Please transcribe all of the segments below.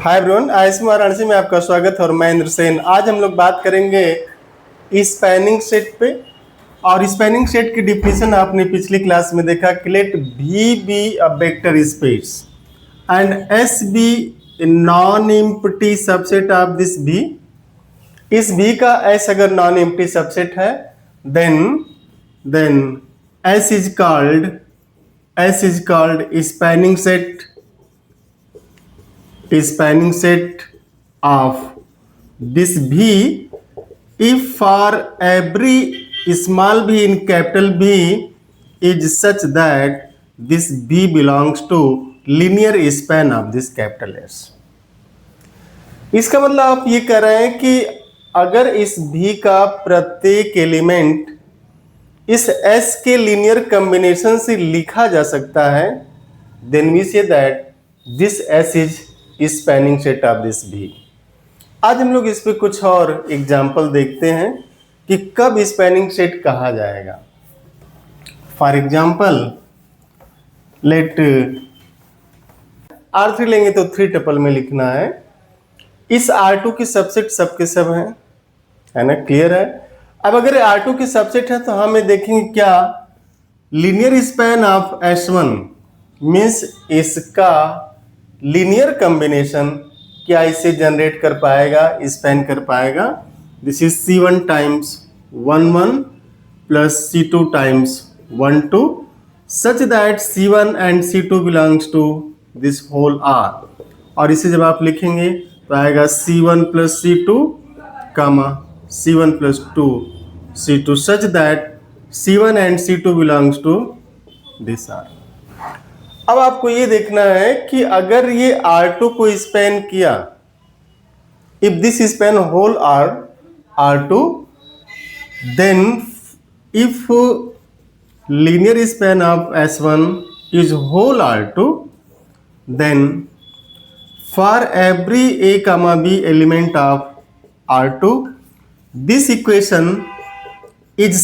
Hi everyone, Ayushman Varanasi में आपका स्वागत है और मैं इंद्र सेन। आज हम लोग बात करेंगे स्पैनिंग सेट पे। और स्पैनिंग सेट की डिफिनेशन आपने पिछली क्लास में देखा कि let V be a vector space and S be non empty subset of this V। इस V का S अगर नॉन एम्प्टी सबसेट है then S is called spanning set of this V if for every small v in capital B is such that this V belongs to linear span of this capital S। इसका मतलब आप ये कह रहे हैं कि अगर इस V का प्रत्येक एलिमेंट इस S के लीनियर कॉम्बिनेशन से लिखा जा सकता है then we say that this S is spanning set of this V। आज हम लोग इस पे कुछ और एग्जाम्पल देखते हैं कि कब स्पैनिंग सेट कहा जाएगा। फॉर एग्जाम्पल लेट R3 लेंगे तो 3 टपल में लिखना है। इस R2 की सबसेट सबके सब है ना, क्लियर है। अब अगर R2 की सबसेट है तो हमें देखेंगे क्या linear span of S1 means इसका लीनियर कॉम्बिनेशन क्या इसे जनरेट कर पाएगा, स्पैन कर पाएगा। This is C1 times 1 1 plus C2 times 1 2 such that C1 and C2 belongs to this whole R। और इसे जब आप लिखेंगे तो आएगा C1 plus C2 comma C1 plus 2 C2 such that C1 and C2 belongs to this R। अब आपको ये देखना है कि अगर ये R2 को स्पैन किया, if this span whole R2 then if linear span of S1 is whole R2 then for every A, B element of R2 this equation is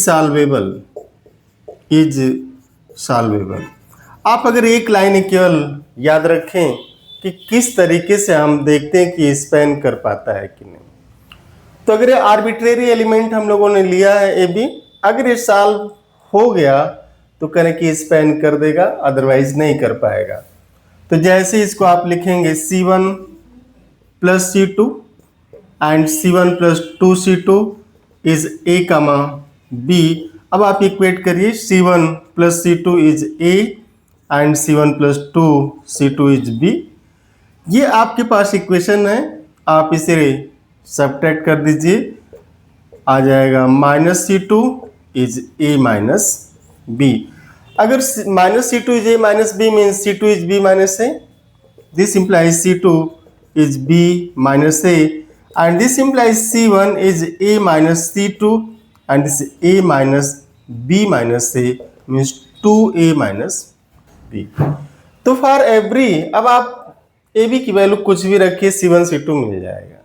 solvable. आप अगर एक लाइन केवल याद रखें कि किस तरीके से हम देखते हैं कि स्पैन कर पाता है कि नहीं। तो अगर आर्बिट्रेरी एलिमेंट हम लोगों ने लिया है ए बी, अगर ये सॉल्व हो गया तो करें कि स्पैन कर देगा, अदरवाइज नहीं कर पाएगा। तो जैसे इसको आप लिखेंगे C1 plus C2 and C1 plus 2C2 is A, B। अब आप इक्वेट करिए C1 plus C2 is A and C1 plus 2C2 is B। ये आपके पास इक्वेशन है, आप इसे सब्ट्रैक्ट कर दीजिए, आ जाएगा minus C2 is A minus B। अगर minus C2 is A minus B means C2 is B minus A, this implies C2 is B minus A and this implies C1 is A minus C2 and this A minus B minus A means 2A minus B। तो for every, अब आप A B की value कुछ भी रखिए C1 C2 मिल जाएगा।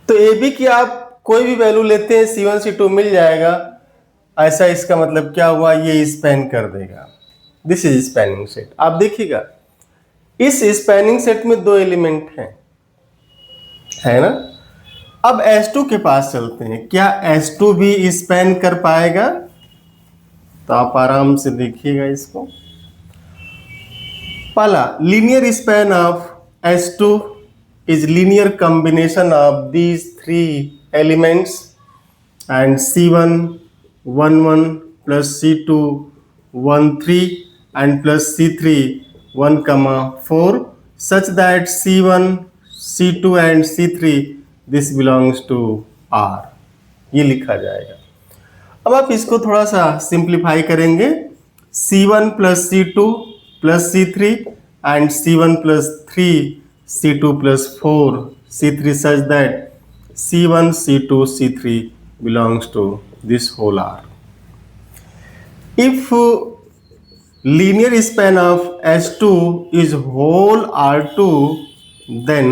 तो A B की आप कोई भी वैल्यू लेते हैं C1 C2 मिल जाएगा। ऐसा इसका मतलब क्या हुआ, ये स्पैन कर देगा। This is spanning set. आप देखिएगा इस स्पैनिंग सेट में 2 एलिमेंट हैं, है ना। अब S2 के पास चलते हैं, क्या S2 भी स्पैन कर पाएगा? तो आप आराम से देखिएगा इसको। पहला linear span of S2 is linear combination of these 3 elements and C1 1 1 plus C2 1 3 and plus C3 1 4 such that C1 C2 and C3 this belongs to R। ये लिखा जाएगा। अब आप इसको थोड़ा सा सिंप्लीफाई करेंगे, C1 plus C2 plus C3 and C1 plus 3 C2 plus 4 C3 such that C1 C2 C3 belongs to this whole R। If linear span of S2 is whole R2 then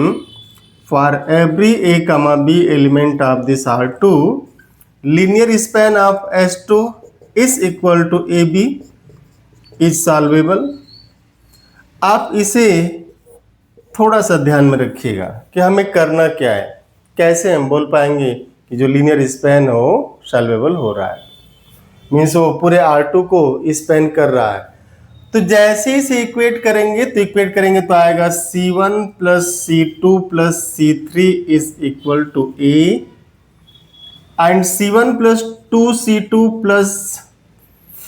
for every A, B element of this R2 linear span of S2 is equal to AB is solvable। आप इसे थोड़ा सा ध्यान में रखिएगा कि हमें करना क्या है, कैसे हम बोल पाएंगे कि जो लीनियर स्पैन हो सॉल्वेबल हो रहा है, मीन्स वो पूरे R2 को स्पैन कर रहा है। तो जैसे ही से इक्वेट करेंगे तो आएगा C1 plus C2 plus C3 is equal to A and C1 plus 2C2 plus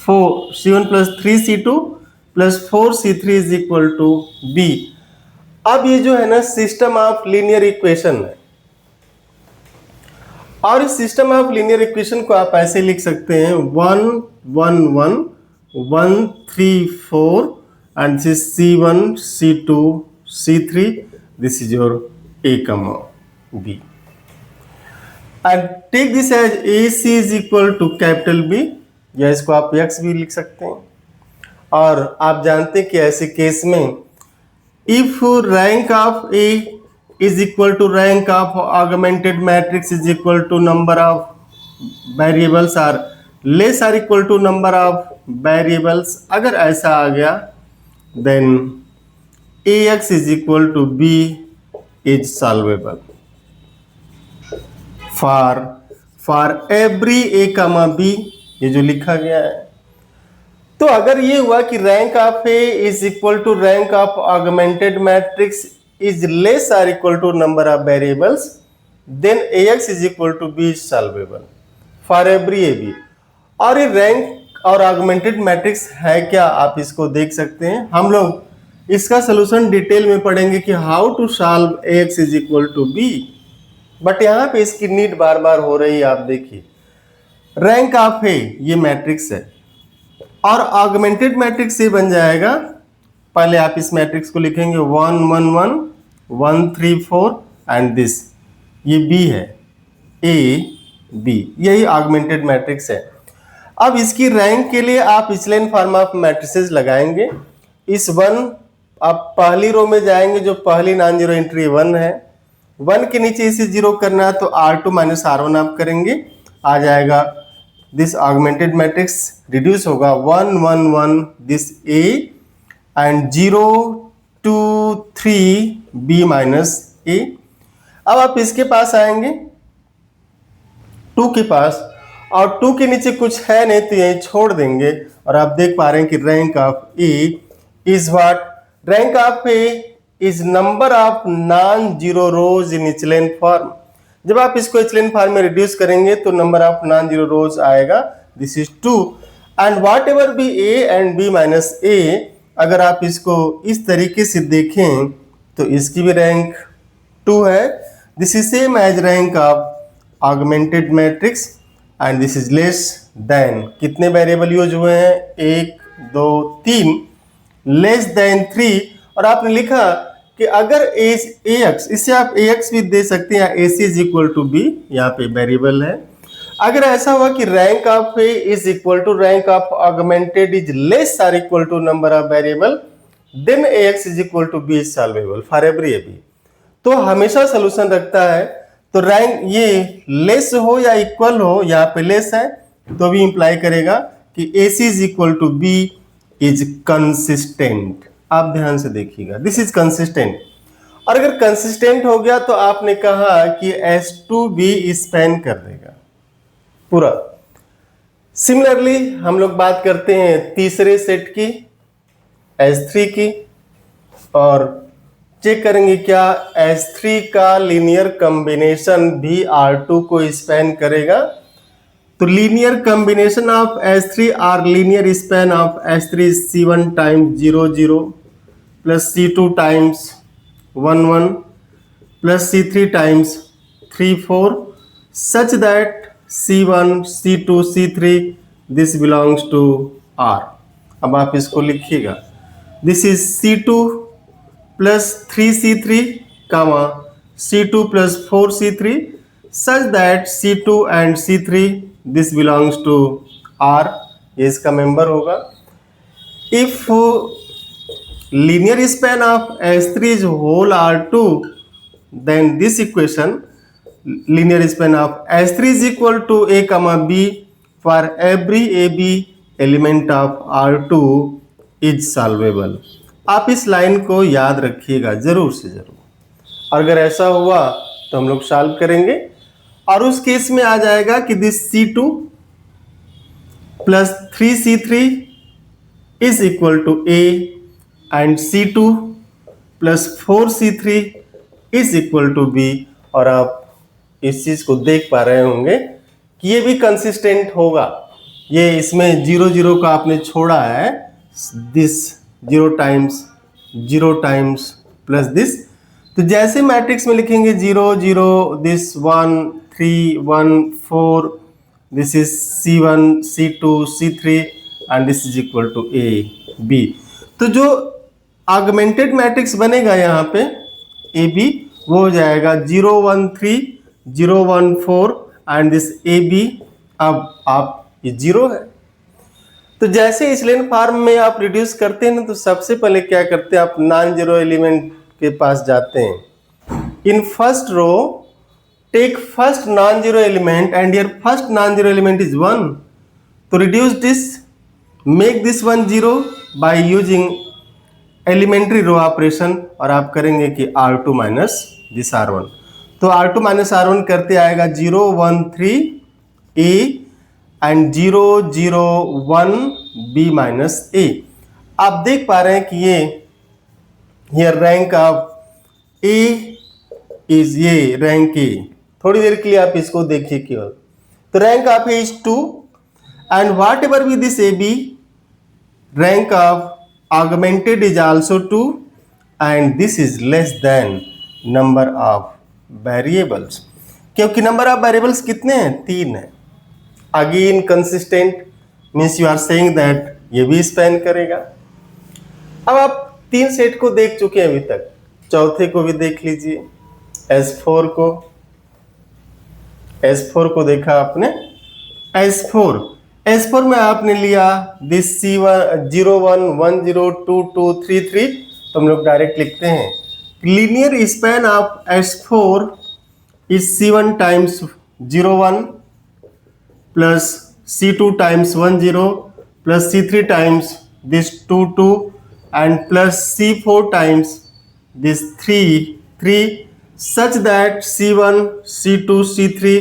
3C2 plus 4C3 is equal to B। अब ये जो है ना सिस्टम ऑफ लीनियर इक्वेशन है, और इस सिस्टम ऑफ लीनियर इक्वेशन को आप ऐसे लिख सकते हैं 1 1 1 1 3 4 and this C1 C2 C3, this is your A comma B, and take this as AC is equal to capital B, या इसको आप X भी लिख सकते हैं। और आप जानते हैं कि ऐसे केस में if rank of A is equal to rank of augmented matrix is equal to number of variables or less or equal to number of variables, अगर ऐसा आ गया then AX is equal to B is solvable for every A comma B, ये जो लिखा गया है। तो अगर ये हुआ कि rank of A is equal to rank of augmented matrix is less or equal to number of variables, then AX is equal to B solvable for every AB। और ये रैंक और ऑगमेंटेड मैट्रिक्स है क्या, आप इसको देख सकते हैं। हम लोग इसका सोल्यूशन डिटेल में पढ़ेंगे कि how to solve AX is equal to B, but यहाँ पे इसकी नीड बार बार हो रही है। आप देखिए रैंक ऑफ ए ये मैट्रिक्स है और ऑगमेंटेड मैट्रिक्स से बन जाएगा, पहले आप इस मैट्रिक्स को लिखेंगे 1 1 1 1 3 4 एंड दिस, ये B है, A B, यही ऑगमेंटेड मैट्रिक्स है। अब इसकी रैंक के लिए आप इचलेन फॉर्म ऑफ मैट्रिसेस लगाएंगे। इस 1 आप पहली रो में जाएंगे, जो पहली नॉन जीरो एंट्री 1 है, 1 के नीचे इसे 0 करना है तो R2 माइनस R1 आप करेंगे, आ जाएगा दिस ऑगमेंटेड मैट्रिक्स रिड्यूस होगा 1 1 1 this A and 0 2 3 B minus A। अब आप इसके पास आएंगे 2 के पास, और 2 के नीचे कुछ है नहीं तो यही छोड़ देंगे, और आप देख पा रहे हैं कि rank of A is what, rank of A is number of non zero rows in echelon form. जब आप इसको इचलेन फॉर्म में रिड्यूस करेंगे तो number of non zero rows आएगा, this is 2 and whatever be A and B minus A। अगर आप इसको इस तरीके से देखें तो इसकी भी रैंक 2 है, this is same as rank of augmented matrix and this is less than, कितने वेरिएबल यूज हुए हैं 1 2 3, लेस देन 3। और आपने लिखा कि अगर AX, इससे आप AX भी दे सकते हैं, AC is equal to B, यहाँ पे वेरिएबल है। अगर ऐसा हुआ कि rank of A is equal to rank of augmented is less or equal to number of variable, then AX is equal to B is solvable for every AB। तो हमेशा solution रखता है, तो रैंक ये लेस हो या equal हो, यहाँ पे लेस है तो भी इंप्लाई करेगा कि AC is equal to B is consistent. आप ध्यान से देखिएगा, दिस इज कंसिस्टेंट। और अगर कंसिस्टेंट हो गया तो आपने कहा कि S2B स्पैन कर देगा पूरा। सिमिलरली हम लोग बात करते हैं तीसरे सेट की, S3 की, और चेक करेंगे क्या S3 का लीनियर कॉम्बिनेशन भी R2 को स्पैन करेगा। तो लीनियर कॉम्बिनेशन ऑफ S3 और linear span of S3 C1 times 0 0 plus C2 times 1 1 plus C3 times 3 4 such that C1 C2 C3 this belongs to R। अब आप इसको लिखिएगा, this is C2 plus 3C3 comma C2 plus 4C3 such that C2 and C3 this belongs to R, ये इसका member होगा। If linear span of S3 is whole R2, then this equation linear span of S3 is equal to A comma B for every AB element of R2 is solvable। आप इस line को याद रखिएगा जरूर से जरूर, और अगर ऐसा हुआ तो हम लोग सॉल्व करेंगे। और उस केस में आ जाएगा कि this C2 plus 3C3 is equal to A and C2 plus 4C3 is equal to B। और आप इस चीज को देख पा रहे होंगे कि ये भी कंसिस्टेंट होगा। ये इसमें 0 0 का आपने छोड़ा है, दिस 0 टाइम्स प्लस दिस। तो जैसे मैट्रिक्स में लिखेंगे 0 0 this 1 3 1 4, this is C1 C2 C3 and this is equal to A B। तो जो ऑगमेंटेड मैट्रिक्स बनेगा यहाँ पे AB, वो हो जाएगा 0 1 3 0 1 4 एंड दिस AB। अब आप ये 0 है, तो जैसे इचेलन फॉर्म में आप रिड्यूस करते हैं ना, तो सबसे पहले क्या करते हैं, आप नॉन जीरो एलिमेंट के पास जाते हैं। In first row take first non zero element and your first non zero element is 1, तो reduce this, make this 1 0 by using elementary row operation, और आप करेंगे कि R2 माइनस दिस R1। तो R2 माइनस R1 करते आएगा 0 1 3 A and 0 0 1 B minus A। आप देख पा रहे हैं कि ये रैंक ऑफ A इज ये रैंक A। थोड़ी देर के लिए आप इसको देखिए केवल। तो rank of A is 2 and whatever B this AB, rank of augmented is also 2 and this is less than number of variables, क्योंकि नंबर ऑफ वेरिएबल्स कितने हैं, 3 है। Again consistent means you are saying that ये भी span करेगा। अब आप 3 set को देख चुके हैं अभी तक, चौथे को भी देख लीजिए, S4 को देखा आपने। S4 में आपने लिया दिस C1 0 1 1 0 2 2 3 3, तो हम लोग डायरेक्ट लिखते हैं linear span of S4 is C1 times 0 1 plus C2 times 1 0 plus C3 times this 2 2 and plus C4 times this 3 3, such that C1 C2 C3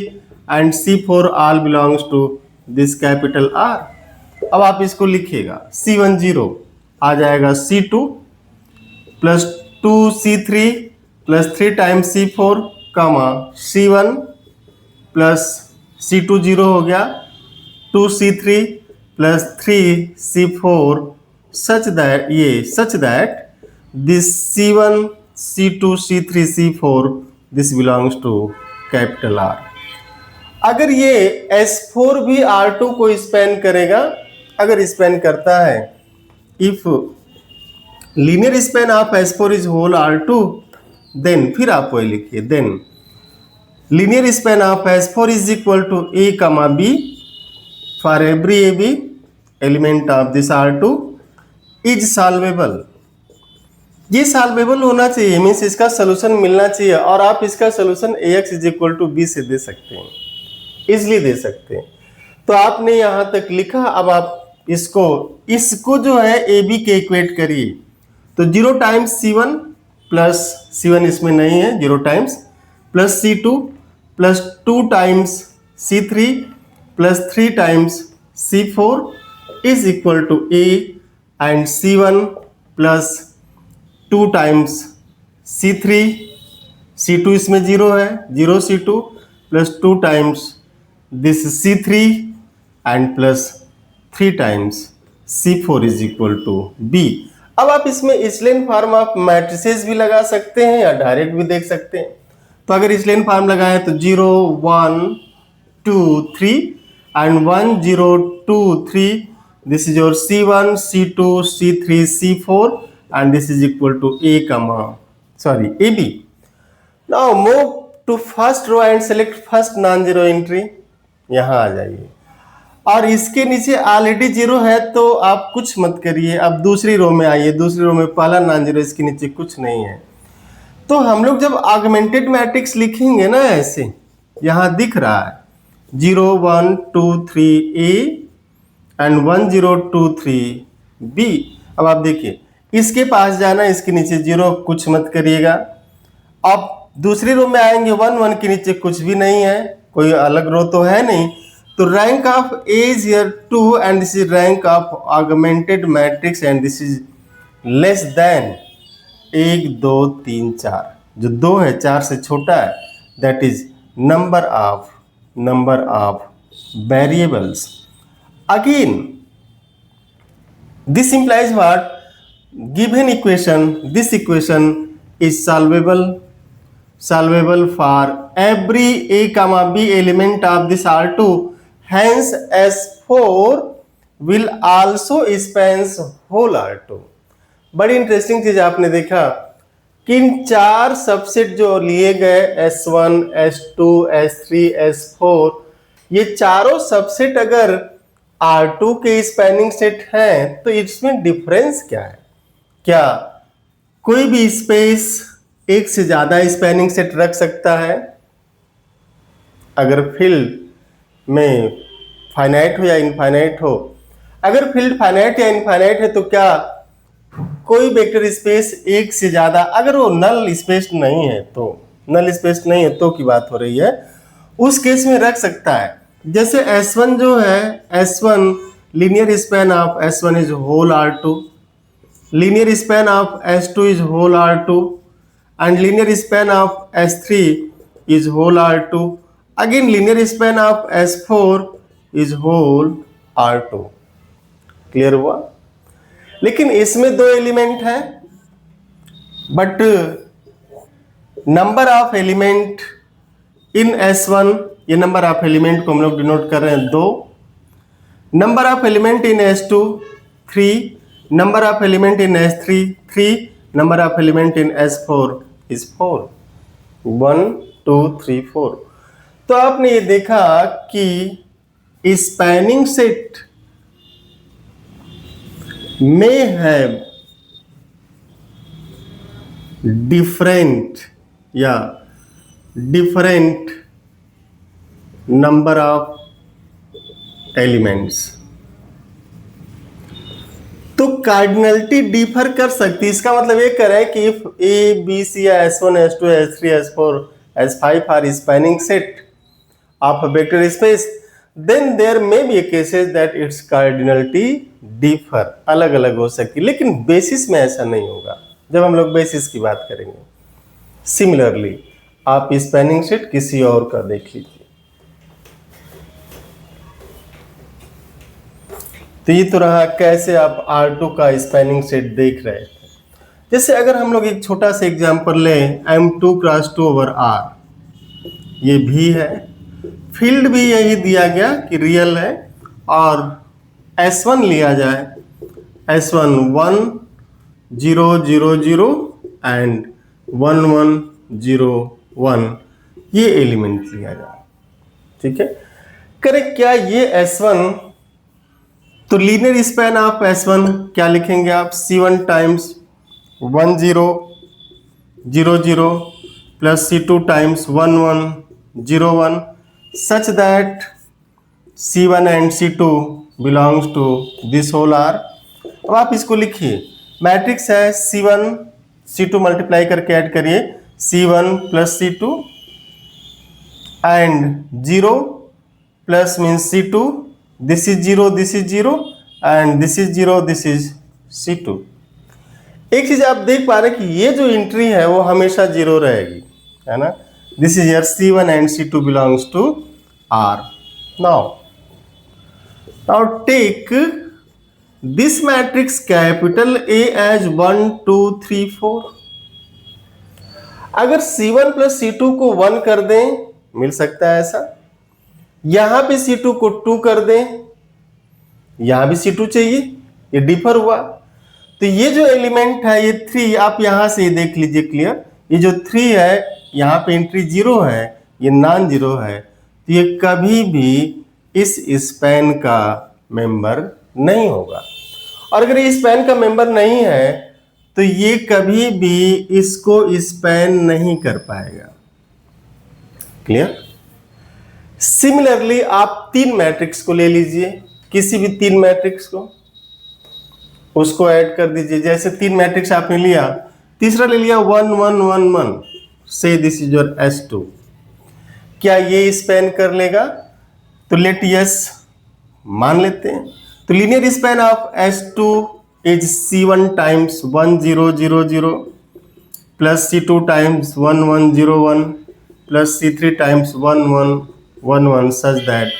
and C4 all belongs to this capital R। अब आप इसको लिखिएगा C1 0 आ जाएगा C2 plus 2 C3 plus 3 times C4 comma C1 plus C2 0 हो गया 2 C3 plus 3 C4 such that this C1 C2 C3 C4 this belongs to capital R। अगर ये S4 भी R2 को स्पैन करेगा, अगर स्पैन करता है, if linear span of S4 is whole R2, then फिर आप वही लिखिए, then linear span of S4 is equal to A comma B for every AB element of this R2 is solvable. ये solvable होना चाहिए, means इसका solution मिलना चाहिए, और आप इसका solution AX is equal to B से दे सकते हैं, इजली दे सकते हैं। तो आपने यहां तक लिखा। अब आप इसको जो है AB के इक्वेट करिए, तो 0 टाइम्स C1 प्लस C1 इसमें नहीं है, 0 times plus C2 plus 2 times C3 plus 3 times C4 is equal to A and C1 plus 2 times C3, C2 इसमें 0 है, 0 C2 plus 2 times this C3 and plus 3 times C4 is equal to B। अब आप इसमें echelon form of matrices भी लगा सकते हैं या डायरेक्ट भी देख सकते हैं। तो अगर इचेलन फॉर्म लगाए तो 0 1 2 3 and 1 0 2 3, this is your C1 C2 C3 C4 and this is equal to AB। Now move to first row and select first non zero entry. यहां आ जाइए, और इसके नीचे ऑलरेडी 0 है तो आप कुछ मत करिए। अब दूसरी रो में आइए, दूसरी रो में पहला नॉन जीरो, इसके नीचे कुछ नहीं है। तो हम लोग जब ऑगमेंटेड मैट्रिक्स लिखेंगे ना, ऐसे यहां दिख रहा है 0 1 2 3 A एंड 1 0 2 3 B। अब आप देखिए इसके पास जाना, इसके नीचे 0 कुछ मत करिएगा। अब दूसरी रो में आएंगे 1 1 के नीचे कुछ भी नहीं है, कोई अलग रो तो है नहीं, तो rank of A is here 2 and this is rank of augmented matrix and this is less than 1 2 3 4, जो 2 है 4 से छोटा है, that is number of variables. Again this implies what? Given equation, this equation is solvable for every A comma B element of this R2, hence S4 will also spans whole R2. बड़ी interesting चीज आपने देखा कि इन 4 subset जो लिए गए S1, S2, S3, S4, ये चारों सबसेट अगर R2 के स्पैनिंग सेट हैं तो इसमें डिफरेंस क्या है? क्या कोई भी स्पेस एक से ज्यादा स्पैनिंग सेट रख सकता है? अगर फील्ड में फाइनाइट हो या इनफाइनाइट हो, अगर फील्ड फाइनाइट या इनफाइनाइट है तो क्या कोई वेक्टर स्पेस एक से ज्यादा, अगर वो नल स्पेस नहीं है तो की बात हो रही है, उस केस में रख सकता है। जैसे S1 जो है, S1 linear span of S1 is whole R2, linear span of S2 is whole R2 and linear span of S3 is whole R2, again linear span of S4 is whole R2। Clear हुआ? लेकिन इसमें 2 element है, but number of element in S1, ये number of element को हम लोग denote कर रहे हैं 2, number of element in S2 3, number of element in S3 3, number of element in S4 is 4, 1 2 3 4। तो आपने ये देखा कि स्पैनिंग सेट में है डिफरेंट नंबर ऑफ एलिमेंट्स, तो कार्डिनलिटी डिफर कर सकती है। इसका मतलब ये कर रहा है कि इफ A, B, C या S1, S2, S3, S4, S5 are spanning set of a vector space, then there may be cases that its cardinality differ, अलग अलग हो सकती है, लेकिन बेसिस में ऐसा नहीं होगा जब हम लोग बेसिस की बात करेंगे। सिमिलरली आप स्पैनिंग सेट किसी और का देख लीजिए, तो ये तो रहा कैसे आप R2 का स्पैनिंग सेट देख रहे थे। जैसे अगर हम लोग एक छोटा सा एग्जांपल लें, M2 क्रॉस 2 ओवर R, ये भी है, फील्ड भी यही दिया गया कि रियल है, और S1 लिया जाए, S1 1 0 0 0 एंड 1 1 0 1, ये एलिमेंट लिया जाए, ठीक है। करेक्ट, क्या ये S1, तो लीनियर स्पैन ऑफ S1 क्या लिखेंगे आप? C1 times 1 0 0 0 plus C2 times 1 1 0 1 such that C1 and C2 belongs to this whole R। अब आप इसको लिखिए, मैट्रिक्स है C1 C2 मल्टीप्लाई करके ऐड करिए, C1 plus C2 and 0 plus means C2, this is 0 this is 0 and this is 0 this is C2। एक चीज आप देख पा रहे हैं कि ये जो एंट्री है वो हमेशा 0 रहेगी, है ना। This is your C1 and C2 belongs to R। now take this matrix capital A as 1 2 3 4। अगर C1 प्लस C2 को 1 कर दें, मिल सकता है ऐसा, यहां पे C2 को 2 कर दें, यहां भी C2 चाहिए, ये डिफर हुआ। तो ये जो एलिमेंट है ये 3, आप यहां से ये देख लीजिए क्लियर, ये जो 3 है यहां पे एंट्री 0 है, ये नॉन जीरो है, तो ये कभी भी इस स्पैन का मेंबर नहीं होगा। और अगर ये स्पैन का मेंबर नहीं है तो ये कभी भी इसको स्पैन नहीं कर पाएगा। क्लियर? सिमिलरली आप 3 मैट्रिक्स को ले लीजिए, किसी भी 3 मैट्रिक्स को, उसको ऐड कर दीजिए। जैसे 3 मैट्रिक्स आपने लिया, तीसरा ले लिया 1 1 1 1, से दिस इज योर S2। क्या ये स्पैन कर लेगा? तो लेट यस मान लेते हैं। तो linear span of S2 is C1 times 1 0 0 0 plus C2 times 1 1 0 1 plus C3 times 1 1 1 1 such that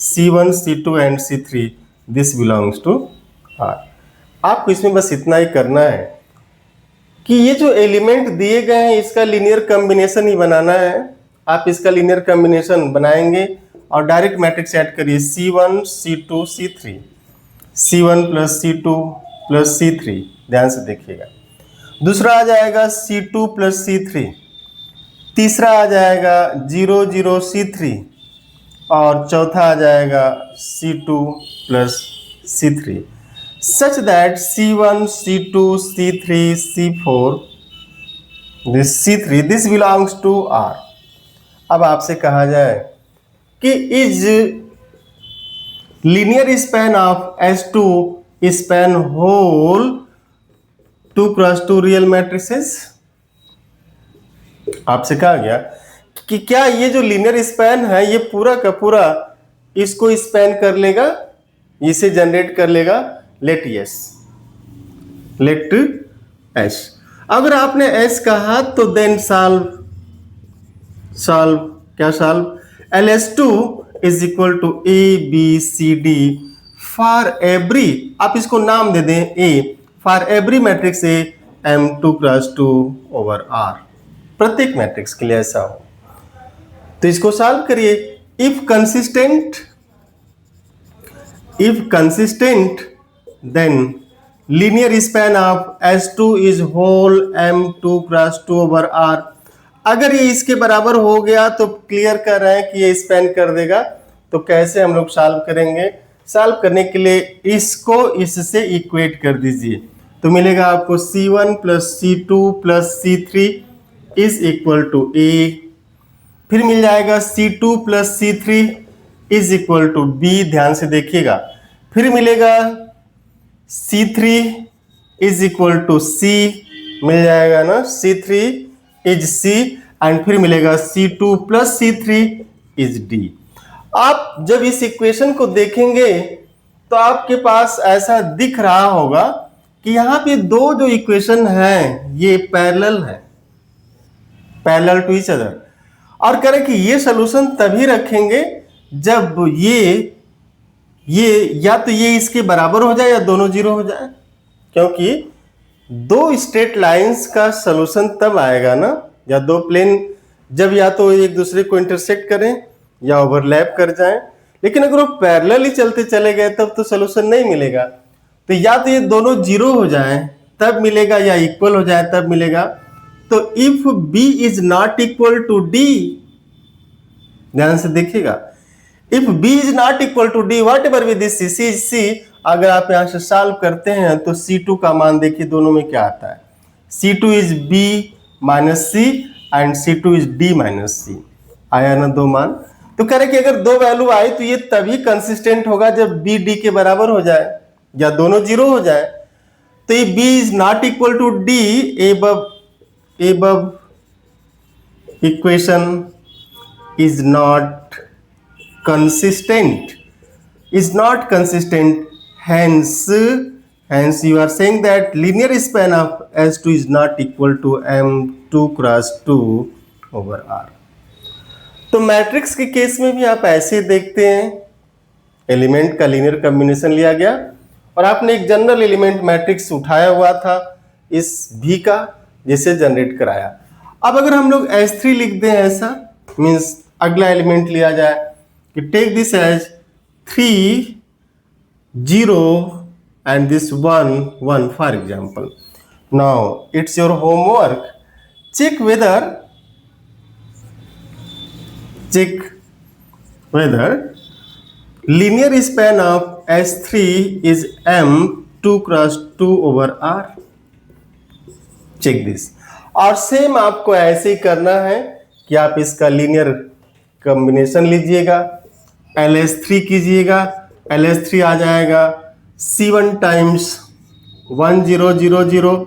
C1 C2 and C3 this belongs to R। आपको इसमें बस इतना ही करना है कि ये जो एलिमेंट दिए गए हैं इसका लीनियर कॉम्बिनेशन ही बनाना है। आप इसका लीनियर कॉम्बिनेशन बनाएंगे और डायरेक्ट मैट्रिक्स ऐड करिए C1 C2 C3, C1 plus C2 plus C3। ध्यान से देखिएगा। दूसरा आ जाएगा C2 प्लस C3, तीसरा आ जाएगा 0 0 C3 और चौथा आ जाएगा C2 plus C3 such that C1 C2 C3 C4 this C3 this belongs to R। अब आपसे कहा जाए कि is linear span of S2 span whole 2 cross 2 real matrices. आपसे कहा गया कि क्या ये जो लीनियर स्पैन है ये पूरा का पूरा इसको स्पैन कर लेगा, इसे जनरेट कर लेगा। Let yes, let S. अगर आपने एस कहा तो देन सॉल्व क्या solve LS2 is equal to ABCD for every, आप इसको नाम दे दें A, for every matrix A M2 cross 2 over R। प्रत्येक मैट्रिक्स के लिए ऐसा हो तो इसको सॉल्व करिए। If consistent then linear span of S2 is whole M2 cross 2 over R। अगर ये इसके बराबर हो गया तो क्लियर कर रहे हैं कि ये स्पैन कर देगा। तो कैसे हम लोग सॉल्व करेंगे? सॉल्व करने के लिए इसको इससे इक्वेट कर दीजिए तो मिलेगा आपको C1 plus C2 plus C3 is equal to A। फिर मिल जाएगा C2 plus C3 is equal to B। ध्यान से देखिएगा। फिर मिलेगा C3 is equal to C, मिल जाएगा ना, C3 इज C एंड फिर मिलेगा C2 plus C3 is D। आप जब इस इक्वेशन को देखेंगे तो आपके पास ऐसा दिख रहा होगा कि यहाँ पे दो जो इक्वेशन हैं ये पैरेलल है, पैरेलल टू ईच अदर। और करें कि ये सॉल्यूशन तभी रखेंगे जब ये या तो ये इसके बराबर हो जाए या दोनों जीरो हो जाए, क्योंकि दो स्ट्रेट लाइंस का सॉल्यूशन तब आएगा ना, या दो प्लेन जब या तो एक दूसरे को इंटरसेक्ट करें या ओवरलैप कर जाएं। लेकिन अगर वो पैरेलल ही चलते चले गए तब तो सॉल्यूशन नहीं मिलेगा। तो या तो ये दोनों जीरो हो जाएं तब मिलेगा या इक्वल हो जाए तब मिलेगा। तो if B is not equal to D, ध्यान से देखिएगा, if B is not equal to D whatever with this C, अगर आप यहां से सॉल्व करते हैं तो C2 का मान देखिए दोनों में क्या आता है। C2 is B minus C and C2 is D minus C। आया ना दो मान। तो कह रहे कि अगर दो वैल्यू आई तो ये तभी कंसिस्टेंट होगा जब B D के बराबर हो जाए या दोनों जीरो हो जाए। तो ये B is not equal to D, above equation is not consistent, hence you are saying that linear span of S2 is not equal to M2 cross 2 over R। तो मैट्रिक्स के केस में भी आप ऐसे देखते हैं, एलिमेंट का linear combination लिया गया और आपने एक जनरल एलिमेंट मैट्रिक्स उठाया हुआ था इस V का, जिसे जनरेट कराया। अब अगर हम लोग S3 लिख दें ऐसा, मीन्स अगला एलिमेंट लिया जाए कि take this as 3 0 and this 1 1 for example। now it's your homework, check whether linear span of S3 is M2 cross 2 over R। Check this. और सेम आपको ऐसे ही करना है कि आप इसका लीनियर कॉम्बिनेशन लीजिएगा, LS3 कीजिएगा, LS3 आ जाएगा C1 times 1000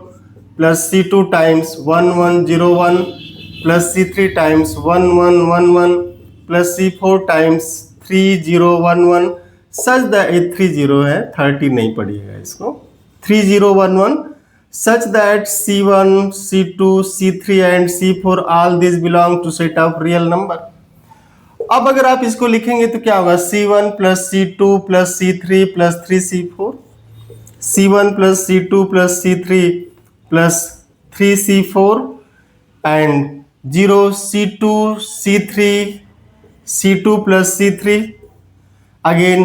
plus C2 times 1101 plus C3 times 1111 plus C4 times 3011 such that 30 है 30 नहीं पढ़िएगा इसको 3011 such that C1, C2, C3 and C4 all these belong to set of real number। अब अगर आप इसको लिखेंगे तो क्या होगा C1 plus C2 plus C3 plus 3C4 C1 plus C2 plus C3 plus 3C4 and 0 C2 C3 C2 plus C3 again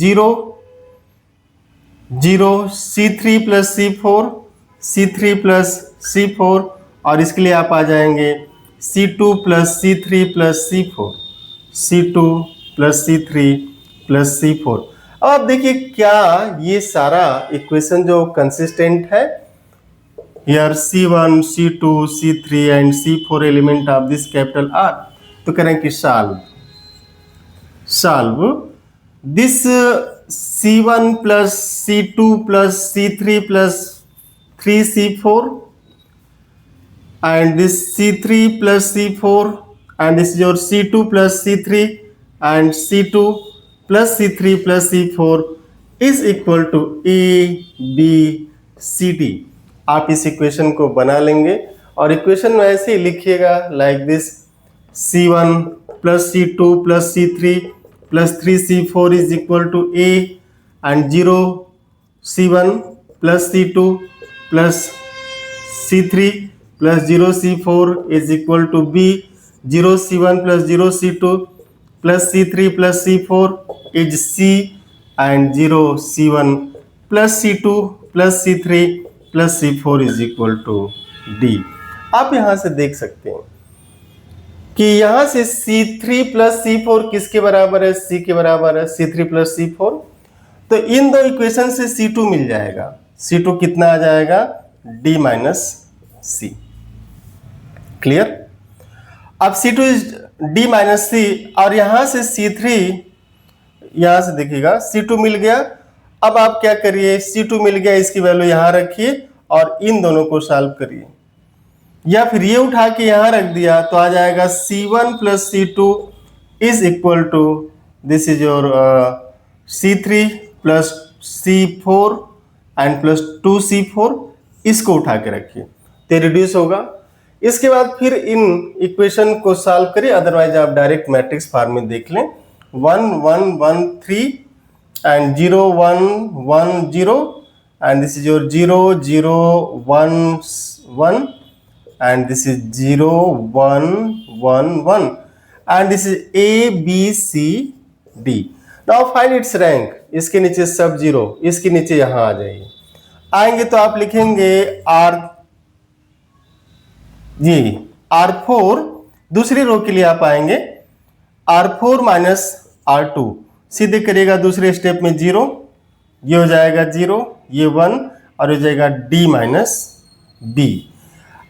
0 C3 plus C4 C3 plus C4 और इसके लिए आप आ जाएंगे C2 plus C3 plus C4 C2 plus C3 plus C4। अब आप देखिए क्या ये सारा इक्वेशन जो कंसिस्टेंट है here C1 C2 C3 and C4 element of this capital R। तो करें कि solve this C1 plus C2 plus C3 plus 3C4 and this C3 plus C4 and this is your C2 plus C3 and C2 plus C3 plus C4 is equal to A, B, C, D। आप इस equation को बना लेंगे और equation में ऐसे ही लिखिएगा like this C1 plus C2 plus C3 plus 3C4 is equal to A and 0 C1 plus C2 plus C3 plus 0 C4 is equal to B, 0 C1 plus 0 C2 plus C3 plus C4 is C and 0 C1 plus C2 plus C3 plus C4 is equal to D। आप यहां से देख सकते हैं कि यहां से C3 plus C4 किसके बराबर है C के बराबर है C3 plus C4। तो इन दो इक्वेशन से C2 मिल जाएगा C2 कितना आ जाएगा D माइनस C। क्लियर। अब C2 is D minus C और यहां से C3 यहां से देखिएगा C2 मिल गया। अब आप क्या करिए C2 मिल गया इसकी वैल्यू यहां रखिए और इन दोनों को सॉल्व करिए या फिर ये उठा के यहां रख दिया तो आ जाएगा C1 plus C2 is equal to this is your C3 plus C4 and plus 2C4। इसको उठा के रखिए तो रिड्यूस होगा। इसके बाद फिर इन इक्वेशन को सॉल्व करिए अदरवाइज आप डायरेक्ट मैट्रिक्स फॉर्म में देख लें 1 1 1 3 and 0 1 1 0 and this is your 0 0 1 1 and this is 0 1 1 1 and this is A B C D। Now find its rank. इसके नीचे सब 0 इसके नीचे यहां आ जाइए आएंगे तो आप लिखेंगे R4 दूसरी रो के लिए आप आएंगे R4 माइनस R2 सीधे करिएगा दूसरे स्टेप में 0 ये हो जाएगा 0 ये 1 और हो जाएगा D माइनस B।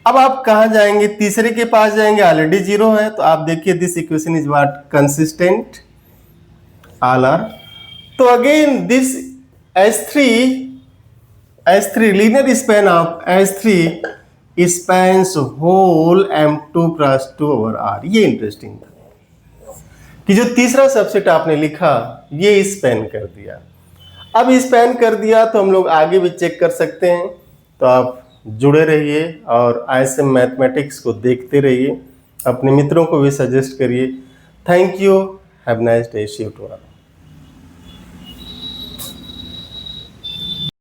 अब आप कहां जाएंगे तीसरे के पास जाएंगे ऑलरेडी 0 है तो आप देखिए this equation is what consistent all are. तो again this S3 linear span of S3 spans whole M2 plus 2 over R। ये इंटरेस्टिंग था कि जो तीसरा सबसेट आपने लिखा ये स्पैन कर दिया। अब स्पैन कर दिया तो हम लोग आगे भी चेक कर सकते हैं। तो आप जुड़े रहिए और ISM मैथमेटिक्स को देखते रहिए, अपने मित्रों को भी सजेस्ट करिए। Thank you, have nice day, see you tomorrow.